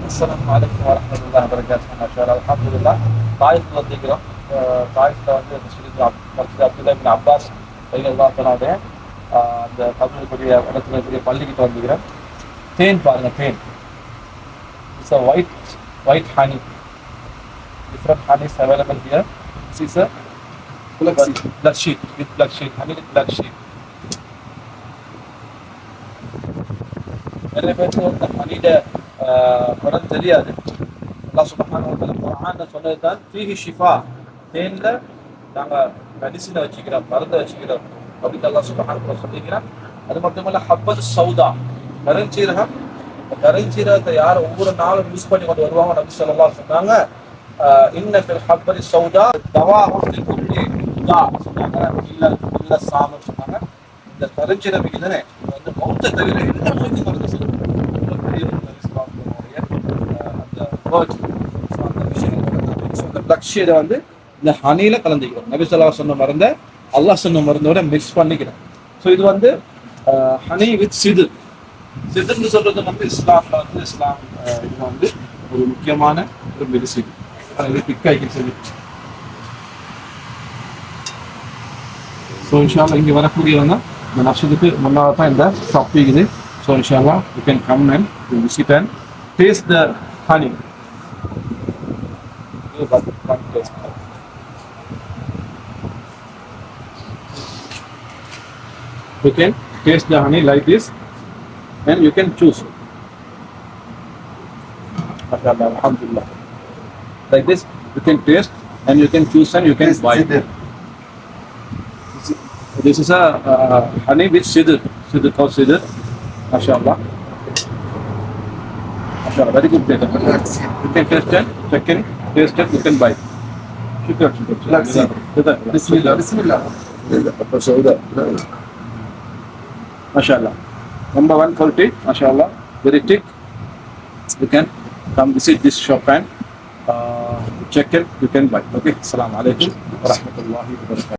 அஸ்ஸலாமு அலைக்கும் வரஹ்மத்துல்லாஹி வபரகாத்துஹு. மாஷாஅல்லாஹ் அல்ஹம்துலில்லாஹ். தாயிஃப்ல வந்திருக்கிறோம். தாயிஃப்ல வந்து மஸ்ஜித் அப்துல்லா இப்னு அப்பாஸ் ரலியல்லாஹு தஆலாவுடைய அந்த கபருக்குரிய இடத்துல இருக்கிற பள்ளிக்கிட்ட வந்துக்கிறோம். தேன் பாருங்க, தேன். It's a white honey. Different honey is available here. This is a black sheep with black sheep, honey with black sheep. நிறைய பேருக்கு இந்த ஹனியோட குணம் தெரியாது. அல்லாஹ் சுப்ஹானஹு வ தஆலா குர்ஆன்ல சொன்னது தான் ஃபீஹி ஷிஃபா, தேன்ல நாங்க மெடிசினை வச்சுக்கிறோம், மருந்தை வச்சுக்கிறோம் அப்படின்னு அல்லாஹ் சுப்ஹானஹு வ தஆலா சொல்லிக்கிறான். அது மட்டுமல்ல ஹப்பத் சௌதா, கருஞ்சீரகம். கருஞ்சீரகத்தை யார் ஒவ்வொரு நாளும் யூஸ் பண்ணி கொண்டு வருவாங்க, நபி ஸல்லல்லாஹு அலைஹி வஸல்லம் சொன்னாங்க, இன்ன ஃபில் ஹப்பரி சௌதா தவாஉன் லிக்குல்லி தா சொன்னாங்க. இல்ல சாமம் சொன்னாங்க. இந்த கருஞ்சீரகம் இதுதானே வந்து மௌத்தை தவிர எல்லா நோய்க்கும் மருந்து சொல்லுங்க. பெரிய நபி ஸல்லல்லாஹு அலைஹி வஸல்லம் அந்த வேர்ட் அந்த விஷயங்கள் அந்த பிளக்ஷியரை வந்து இந்த ஹனியில கலந்துக்கிறோம். நபி ஸல்லல்லாஹு அலைஹி வஸல்லம் மருந்தை அல்லாஹ் சொன்ன மருந்தோட மிக்ஸ் பண்ணிக்கிறோம். ஸோ இது வந்து ஹனி வித் சிது. சிதுன்னு சொல்றது வந்து இஸ்லாம்ல வந்து இது வந்து ஒரு முக்கியமான ஒரு மெடிசின். அது பிக்காய்க்கு சொல்லி. ஸோ இன்ஷால்லா இங்கே வரக்கூடியவங்க இந்த நஷ்டத்துக்கு முன்னால் தான் இந்த ஷாப் இருக்குது. ஸோ இன்ஷால்லா you can come and visit and taste the honey. You can taste the honey like this and you can choose. MashaAllah, alhamdulillah. Like this, you can taste and you can choose and you can buy. This is a honey with sidr. Sidr called sidr. MashaAllah. MashaAllah, very good taste. You can taste it, check in, taste it, you can buy. Shukran, shukran. Bismillah. Bismillah. MashaAllah. Number one quality, MashaAllah, very thick. You can come visit this shop and check it, you can buy. Okay, Assalamu alaikum wa rahmatullahi wa barakatuh.